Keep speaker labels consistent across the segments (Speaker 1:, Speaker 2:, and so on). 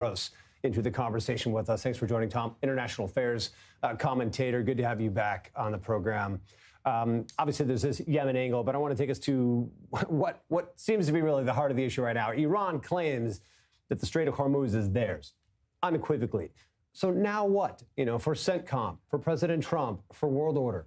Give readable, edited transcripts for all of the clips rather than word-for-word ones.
Speaker 1: us into the conversation with us. Thanks for joining, Tom, international affairs commentator. Good to have you back on the program. Obviously, there's this Yemen angle, but I want to take us to what seems to be really the heart of the issue right now. Iran claims that the Strait of Hormuz is theirs, unequivocally. So now what? For CENTCOM, for President Trump, for world order?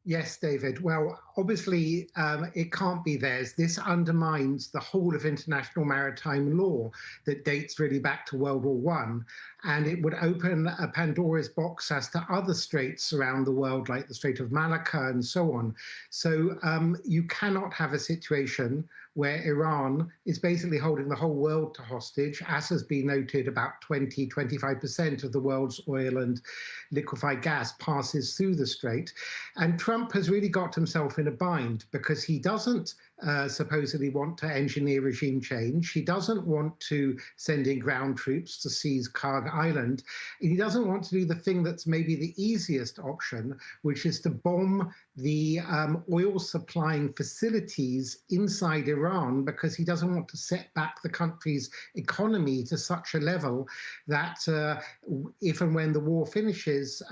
Speaker 2: Yes, David. Well, obviously, it can't be theirs. This undermines the whole of international maritime law that dates really back to World War I. And it would open a Pandora's box as to other straits around the world, like the Strait of Malacca and so on. So you cannot have a situation where Iran is basically holding the whole world to hostage. As has been noted, about 20–25% of the world's oil and liquefied gas passes through the strait. And Trump has really got himself in a bind because he doesn't supposedly want to engineer regime change. He doesn't want to send in ground troops to seize Karg Island. And he doesn't want to do the thing that's maybe the easiest option, which is to bomb the oil supplying facilities inside Iran, because he doesn't want to set back the country's economy to such a level that if and when the war finishes,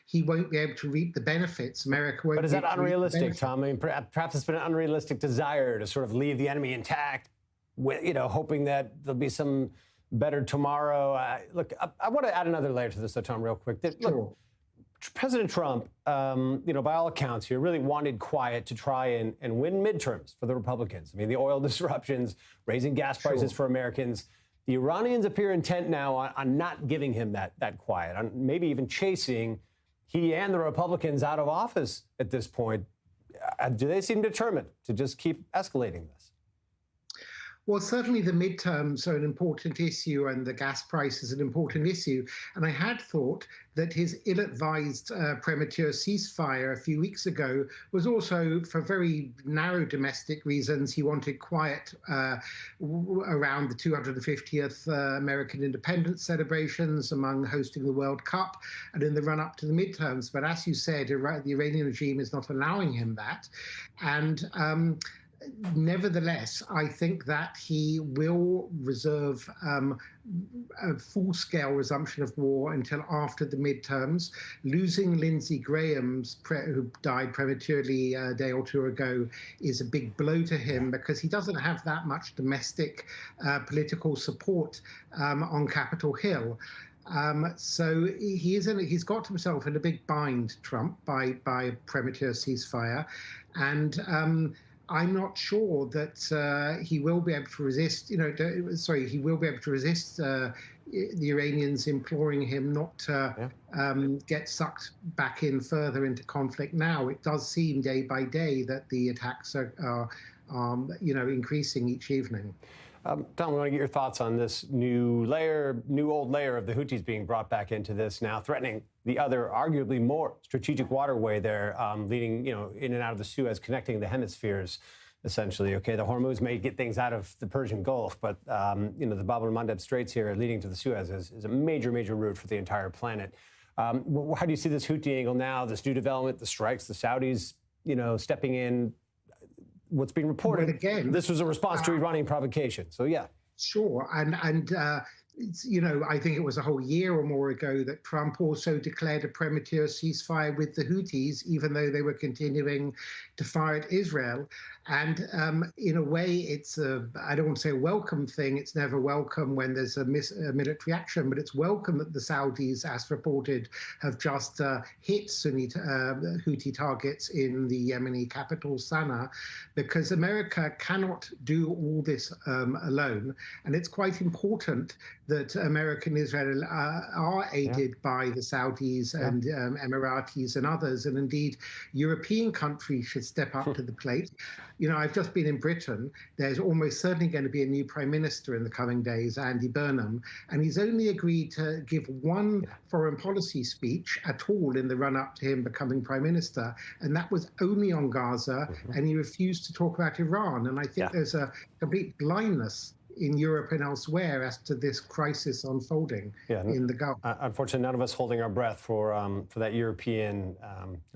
Speaker 2: he won't be able to reap the benefits. America won't.
Speaker 1: But is that unrealistic, Tom? I mean, perhaps it's been an unrealistic desire to sort of leave the enemy intact, with, hoping that there'll be some better tomorrow. Look, I want to add another layer to this, though, Tom, real quick. Look, President Trump, by all accounts here, really wanted quiet to try and win midterms for the Republicans. I mean, the oil disruptions, raising gas prices for Americans. The Iranians appear intent now on not giving him that quiet, on maybe even chasing he and the Republicans out of office at this point. Do they seem determined to just keep escalating this?
Speaker 2: Well, certainly the midterms are an important issue and the gas price is an important issue. And I had thought that his ill-advised premature ceasefire a few weeks ago was also for very narrow domestic reasons. He wanted quiet around the 250th American independence celebrations, among hosting the World Cup and in the run-up to the midterms. But as you said, the Iranian regime is not allowing him that. And nevertheless, I think that he will reserve a full-scale resumption of war until after the midterms. Losing Lindsey Graham, who died prematurely a day or two ago, is a big blow to him because he doesn't have that much domestic political support on Capitol Hill. So he's got himself in a big bind, Trump, by a premature ceasefire. And I'm not sure that he will be able to resist, he will be able to resist the Iranians imploring him not to get sucked back in further into conflict now. It does seem day by day that the attacks are increasing each evening.
Speaker 1: Tom, I want to get your thoughts on this new old layer of the Houthis being brought back into this now, threatening the other, arguably more strategic waterway there, leading, in and out of the Suez, connecting the hemispheres, essentially. Okay, the Hormuz may get things out of the Persian Gulf, but, the Bab el-Mandeb Straits here leading to the Suez is a major, major route for the entire planet. How do you see this Houthi angle now, this new development, the strikes, the Saudis, stepping in? What's being reported,
Speaker 2: again,
Speaker 1: this was a response to Iranian provocation. So, yeah.
Speaker 2: Sure. And I think it was a whole year or more ago that Trump also declared a premature ceasefire with the Houthis, even though they were continuing to fire at Israel. And in a way, it's I don't want to say a welcome thing. It's never welcome when there's a military action, but it's welcome that the Saudis, as reported, have just hit Sunni Houthi targets in the Yemeni capital, Sana'a, because America cannot do all this alone. And it's quite important that America and Israel are aided by the Saudis and Emiratis and others. And indeed, European countries should step up to the plate. I've just been in Britain. There's almost certainly going to be a new prime minister in the coming days, Andy Burnham, and he's only agreed to give one foreign policy speech at all in the run-up to him becoming prime minister, and that was only on Gaza, and he refused to talk about Iran. And I think there's a complete blindness in Europe and elsewhere as to this crisis unfolding in the Gulf.
Speaker 1: Unfortunately, none of us holding our breath for that European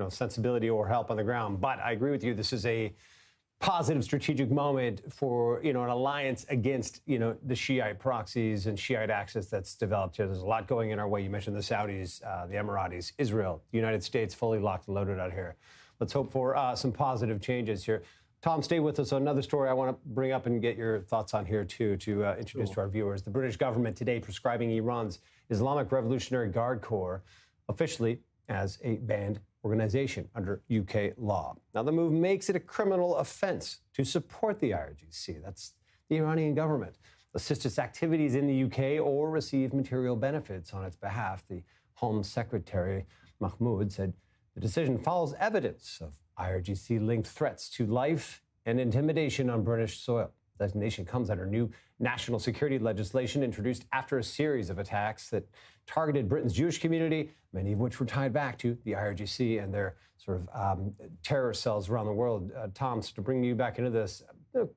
Speaker 1: sensibility or help on the ground. But I agree with you. This is a positive strategic moment for, an alliance against, the Shiite proxies and Shiite axis that's developed here. There's a lot going in our way. You mentioned the Saudis, the Emiratis, Israel, the United States, fully locked and loaded out here. Let's hope for some positive changes here. Tom, stay with us on another story I want to bring up and get your thoughts on here, too, to introduce to our viewers. The British government today prescribing Iran's Islamic Revolutionary Guard Corps officially as a banned organization under UK law. Now, the move makes it a criminal offense to support the IRGC. That's the Iranian government. Assist its activities in the UK or receive material benefits on its behalf. The Home Secretary, Mahmoud, said the decision follows evidence of IRGC-linked threats to life and intimidation on British soil. The designation comes under new national security legislation introduced after a series of attacks that targeted Britain's Jewish community, many of which were tied back to the IRGC and their sort of terror cells around the world. Tom, so to bring you back into this,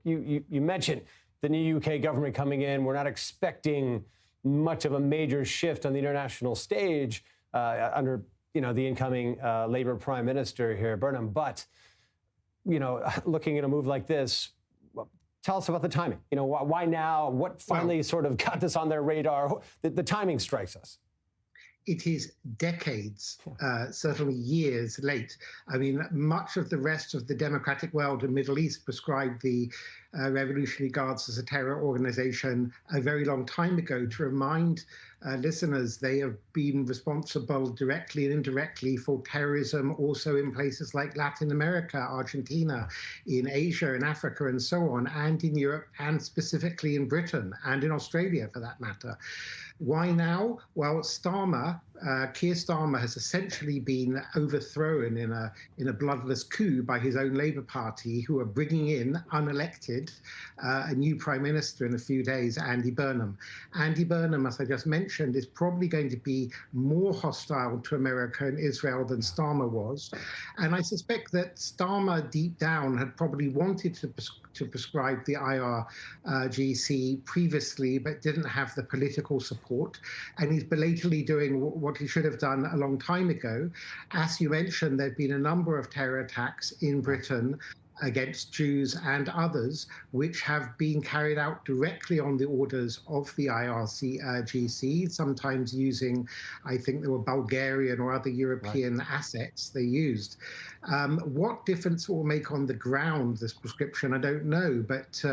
Speaker 1: you mentioned the new UK government coming in. We're not expecting much of a major shift on the international stage under the incoming Labour Prime Minister here, Burnham. But, looking at a move like this, tell us about the timing. Why now? What finally sort of got this on their radar? The timing strikes us.
Speaker 2: It is decades, certainly years late. I mean, much of the rest of the democratic world and Middle East prescribed the Revolutionary Guards as a terror organization a very long time ago. To remind listeners, they have been responsible directly and indirectly for terrorism also in places like Latin America, Argentina, in Asia, in Africa, and so on, and in Europe, and specifically in Britain, and in Australia, for that matter. Why now? Well, Keir Starmer has essentially been overthrown in a bloodless coup by his own Labour Party, who are bringing in, unelected, a new Prime Minister in a few days, Andy Burnham. Andy Burnham, as I just mentioned, is probably going to be more hostile to America and Israel than Starmer was. And I suspect that Starmer, deep down, had probably wanted to prescribe the IRGC previously, but didn't have the political support. And he's belatedly doing what he should have done a long time ago. As you mentioned, there have been a number of terror attacks in Britain against Jews and others, which have been carried out directly on the orders of the IRGC, sometimes using, I think there were Bulgarian or other European assets they used. What difference it will make on the ground, this prescription, I don't know, but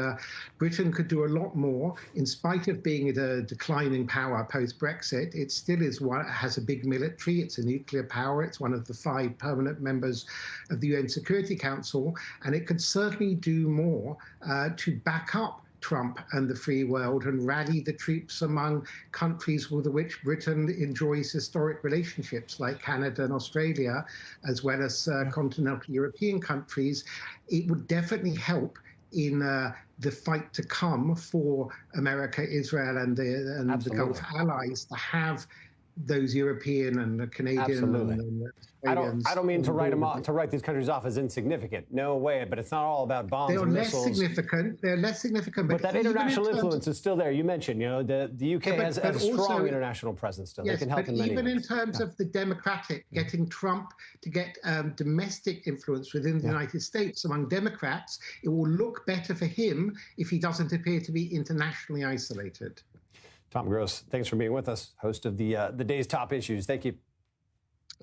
Speaker 2: Britain could do a lot more. In spite of being at a declining power post-Brexit, it still has a big military, it's a nuclear power, it's one of the 5 permanent members of the UN Security Council, and it could certainly do more to back up Trump and the free world and rally the troops among countries with which Britain enjoys historic relationships, like Canada and Australia, as well as continental European countries. It would definitely help in the fight to come for America, Israel, and the Gulf allies to have those European and Canadian and
Speaker 1: I don't mean to write these countries off as insignificant. No way, but it's not all about bombs and missiles.
Speaker 2: They're less significant.
Speaker 1: But that international influence is still there. You mentioned, the UK has a strong international presence still.
Speaker 2: Yes,
Speaker 1: they can help in many ways.
Speaker 2: Even in terms of the Democratic, getting Trump to get domestic influence within the United States among Democrats, it will look better for him if he doesn't appear to be internationally isolated.
Speaker 1: Tom Gross, thanks for being with us, host of the day's top issues. Thank you.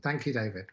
Speaker 2: Thank you, David.